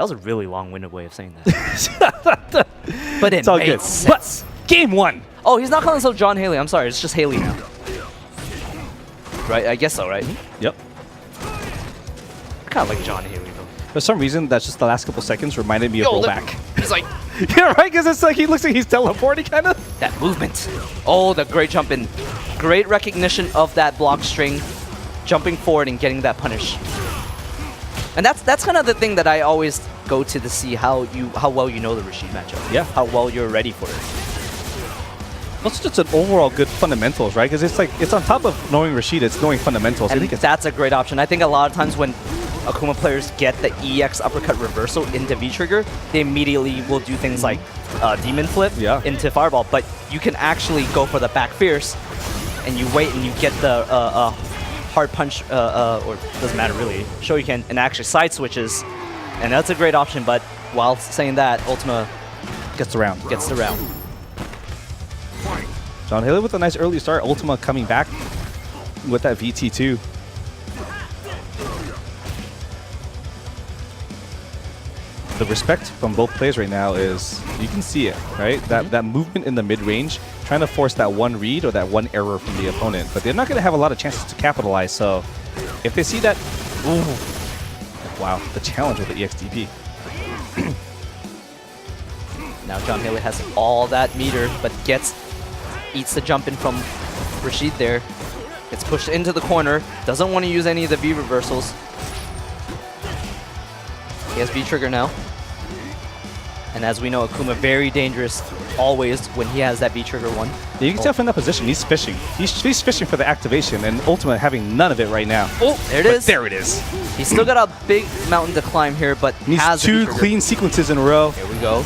That was a really long-winded way of saying that. But it it's all made good. sense. But game 1. Oh, he's not calling himself John Haley. I'm sorry. It's just Haley now. Right? I guess so, right? Yep. I kind of like John Haley, though. For some reason, that's just the last couple seconds reminded me of rollback. He's like... Yeah, right? Because it's like he looks like he's teleporting, kind of. That movement. Oh, the great jump in. Great recognition of that block string. Jumping forward and getting that punish. And that's kind of the thing that I always go to see how well you know the Rashid matchup. Yeah. How well you're ready for it. That's just an overall good fundamentals, right? Because it's like, it's on top of knowing Rashid, it's knowing fundamentals. And that's a great option. I think a lot of times when Akuma players get the EX uppercut reversal into V-trigger, they immediately will do things like Demon Flip into Fireball. But you can actually go for the back fierce, and you wait and you get the hard punch, or doesn't matter really, Shoryuken, and actually side switches. And that's a great option, but while saying that, Ultima gets the round. John Haley with a nice early start. Ultima coming back with that VT2. The respect from both players right now is, you can see it, right? That movement in the mid-range, trying to force that one read or that one error from the opponent. But they're not going to have a lot of chances to capitalize, so if they see that... Ooh, wow, the challenge with the EXDP. Now John Haley has all that meter, but eats the jump in from Rashid there. Gets pushed into the corner, doesn't want to use any of the V reversals. He has V-trigger now. And as we know, Akuma very dangerous always when he has that V-trigger one. Yeah, you can tell from that position, he's fishing. He's fishing for the activation, and Ultima having none of it right now. Oh, there it is. There it is. He's still got a big mountain to climb here, but needs has 2 clean sequences in a row. Here we go.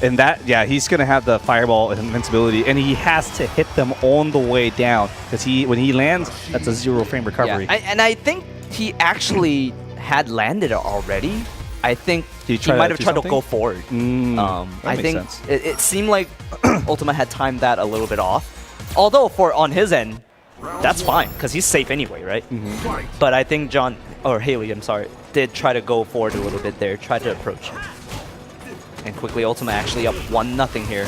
And that, yeah, he's going to have the fireball invincibility, and he has to hit them on the way down, because when he lands, that's a 0 frame recovery. Yeah, and I think he actually had landed it already. I think he might have tried to go forward. I think it seemed like Ultima had timed that a little bit off. Although on his end, that's fine, because he's safe anyway, right? But I think Haley, I'm sorry, did try to go forward a little bit there, tried to approach. And quickly Ultima actually up 1-0 here.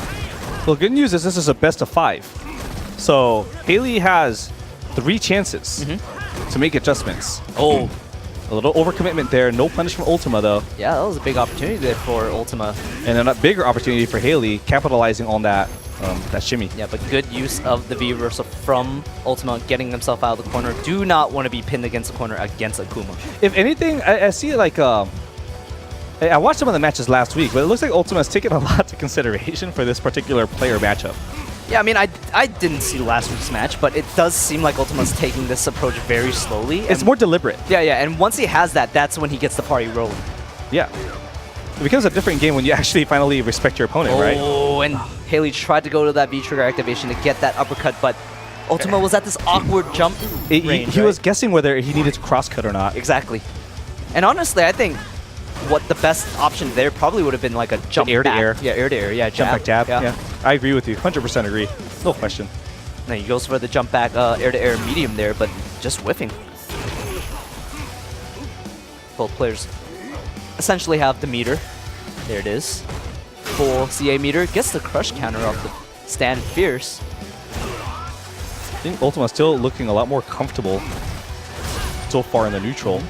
Well, good news is this is a best of 5. So Haley has 3 chances to make adjustments. Oh. A little overcommitment there. No punish from Ultima, though. Yeah, that was a big opportunity there for Ultima. And a bigger opportunity for Haley, capitalizing on that shimmy. Yeah, but good use of the V reversal from Ultima, getting himself out of the corner. Do not want to be pinned against the corner against Akuma. If anything, I see like... I watched some of the matches last week, but it looks like Ultima's taken a lot to consideration for this particular player matchup. Yeah, I mean, I didn't see last week's match, but it does seem like Ultima's taking this approach very slowly. It's more deliberate. Yeah, and once he has that, that's when he gets the party rolling. Yeah. It becomes a different game when you actually finally respect your opponent, right? Oh, and Haley tried to go to that V-trigger activation to get that uppercut, but Ultima was at this awkward jump range, he was guessing whether he needed to cross-cut or not. Exactly. And honestly, I think what the best option there probably would have been like a jump air to air. Yeah, air to air. Yeah, jump back jab. Yeah. I agree with you. 100% agree. No question. Now he goes for the jump back air to air medium there, but just whiffing. Both players essentially have the meter. There it is. Full CA meter. Gets the crush counter off the stand fierce. I think Ultima's still looking a lot more comfortable so far in the neutral.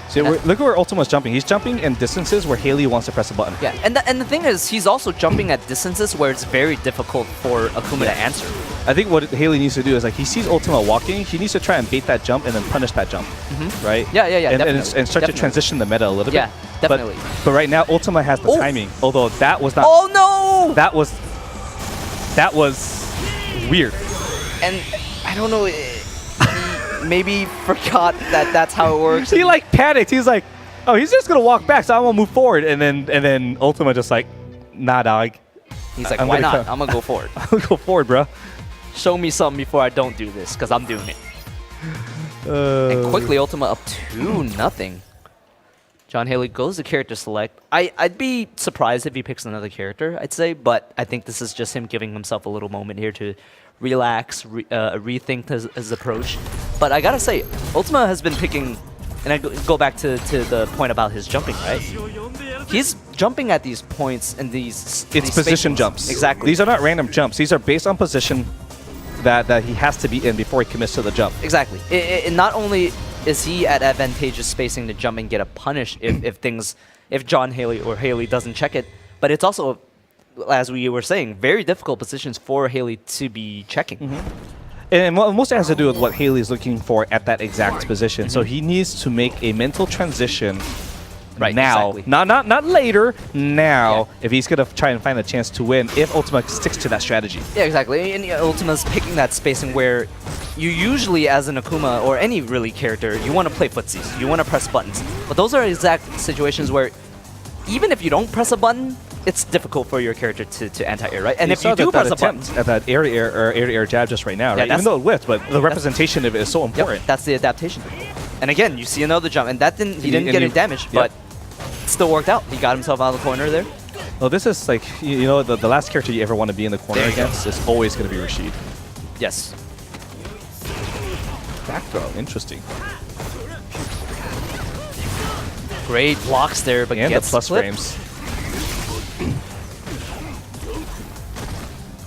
So look where Ultima's jumping. He's jumping in distances where Haley wants to press a button. Yeah, and the thing is, he's also jumping at distances where it's very difficult for Akuma to answer. I think what Haley needs to do is, like, he sees Ultima walking, he needs to try and bait that jump and then punish that jump, right? Yeah, and start to transition the meta a little bit. Yeah, definitely. But right now, Ultima has the timing, although that was not... Oh, no! That was weird. And I don't know... maybe forgot that that's how it works. He like panicked. He's like, oh, he's just gonna walk back, so I'm gonna move forward. And then Ultima just like, nah, dog. He's like, why not? I'm gonna go forward. I'm gonna go forward, bro. Show me something before I don't do this, because I'm doing it. And quickly, Ultima up 2-0. John Haley goes to character select. I'd be surprised if he picks another character, I'd say, but I think this is just him giving himself a little moment here to relax, rethink his approach. But I gotta say, Ultima has been picking and I go back to the point about his jumping, right? He's jumping at these points and these position spaces. jumps. Exactly. These are not random jumps. These are based on position that he has to be in before he commits to the jump. Exactly. Not only is he at advantageous spacing to jump and get a punish if John Haley or Haley doesn't check it, but it's also, as we were saying, very difficult positions for Haley to be checking. And most of it has to do with what Haley is looking for at that exact position. So he needs to make a mental transition now, exactly. not later, now, if he's going to try and find a chance to win, if Ultima sticks to that strategy. Yeah, exactly. And Ultima's picking that spacing where you usually, as an Akuma or any really character, you want to play footsies, you want to press buttons. But those are exact situations where even if you don't press a button, it's difficult for your character to anti-air, right? And if you do press a button, at that air-to-air jab just right now, right? Even though it whiffed, but the representation of it is so important. Yep, that's the adaptation. And again, you see another jump, and that he didn't get any damage, but it still worked out. He got himself out of the corner there. Well, this is like, you know, the last character you ever want to be in the corner against is always going to be Rashid. Yes. Back throw, interesting. Great blocks there, but and the gets plus flipped. frames.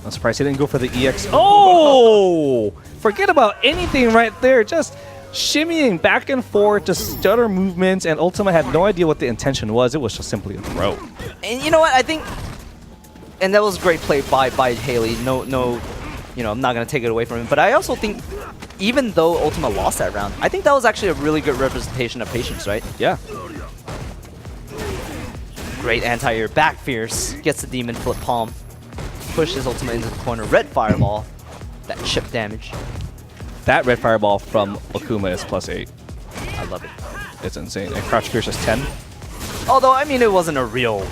I'm surprised he didn't go for the EX. Oh! Forget about anything right there. Just shimmying back and forth, just stutter movements, and Ultima had no idea what the intention was. It was just simply a throw. And you know what? I think, and that was great play by Haley. No, you know, I'm not going to take it away from him. But I also think, even though Ultima lost that round, I think that was actually a really good representation of patience, right? Yeah. Great anti-air, back fierce, gets the demon flip palm, pushes Ultima into the corner, red fireball, that chip damage. That red fireball from Akuma is +8. I love it. It's insane. And crouch pierce is 10. Although, I mean, it wasn't a real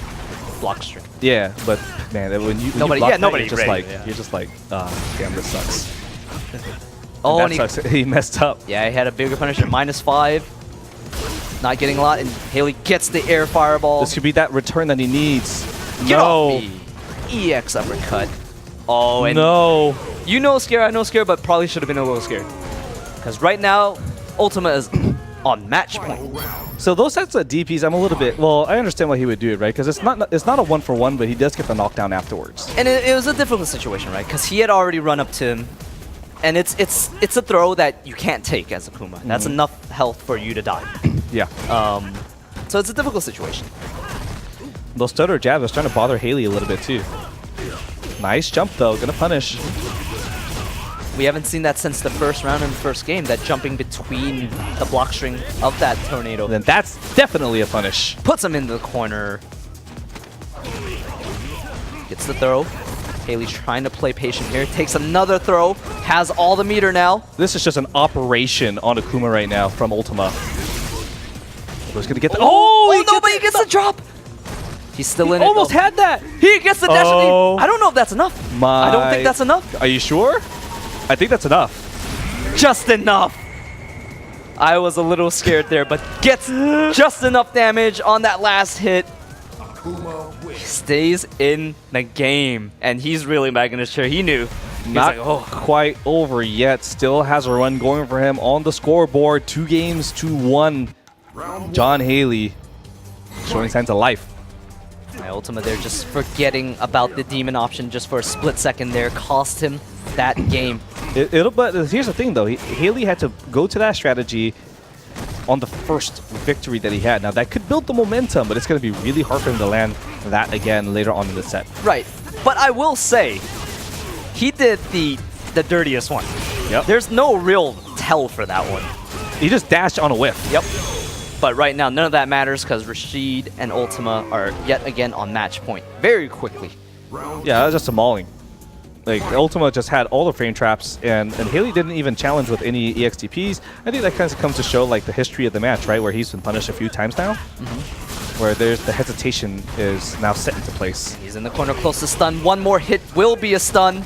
block string. Yeah, but man, when you Nobody block that, ready, you're just like, damn, this sucks. Oh, and that sucks. He messed up. Yeah, he had a bigger punisher, -5. Not getting a lot, and Haley gets the air fireball. This could be that return that he needs. Get no. off me. EX uppercut. Oh, and no. You know scared, I know scared, but probably should have been a little scared. Because right now, Ultima is on match point. So those sets of DPs, I'm a little bit, well, I understand why he would do it, right? Because it's not a 1-for-1, but he does get the knockdown afterwards. And it was a difficult situation, right? Because he had already run up to him, and it's a throw that you can't take as Akuma. That's enough health for you to die. Yeah. So it's a difficult situation. Those stutter jabs are starting to bother Haley a little bit too. Nice jump though, gonna punish. We haven't seen that since the first round in the first game, that jumping between the block string of that tornado. Then that's definitely a punish. Puts him in the corner. Gets the throw. Haley's trying to play patient here. Takes another throw. Has all the meter now. This is just an operation on Akuma right now from Ultima. Who's gonna get the Nobody gets the drop. He's still in it. Almost had that. He gets the dash. I don't know if that's enough. I don't think that's enough. Are you sure? I think that's enough. Just enough. I was a little scared there, but gets just enough damage on that last hit. He stays in the game, and he's really back in his chair. He knew. Not quite over yet. Still has a run going for him on the scoreboard. 2 games to 1. John Haley showing signs of life. My Ultima there just forgetting about the demon option just for a split second there. Cost him that game. But here's the thing though. Haley had to go to that strategy on the first victory that he had. Now that could build the momentum, but it's going to be really hard for him to land that again later on in the set. Right. But I will say, he did the dirtiest one. Yep. There's no real tell for that one. He just dashed on a whiff. Yep. But right now, none of that matters because Rashid and Ultima are yet again on match point very quickly. Yeah, that was just a mauling. Like, Ultima just had all the frame traps, and Haley didn't even challenge with any EXTPs. I think that kind of comes to show, like, the history of the match, right? Where he's been punished a few times now. Where there's the hesitation is now set into place. He's in the corner close to stun. One more hit will be a stun.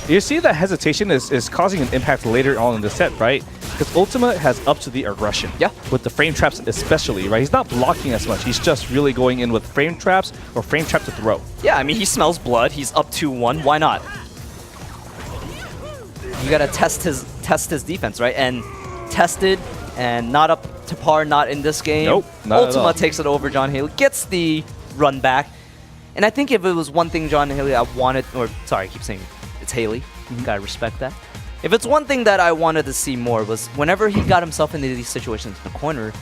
You see that hesitation is causing an impact later on in the set, right? Because Ultima has up to the aggression. Yeah. With the frame traps especially, right? He's not blocking as much. He's just really going in with frame traps or frame trap to throw. Yeah, I mean, he smells blood. He's up 2-1. Why not? You gotta test his defense, right? And tested and not up to par, not in this game. Nope, not at all. Ultima takes it over John Haley, gets the run back. And I think if it was one thing John Haley I wanted, or sorry, I keep saying it's Haley, gotta respect that. If it's one thing that I wanted to see more was whenever he got himself into these situations in the corner,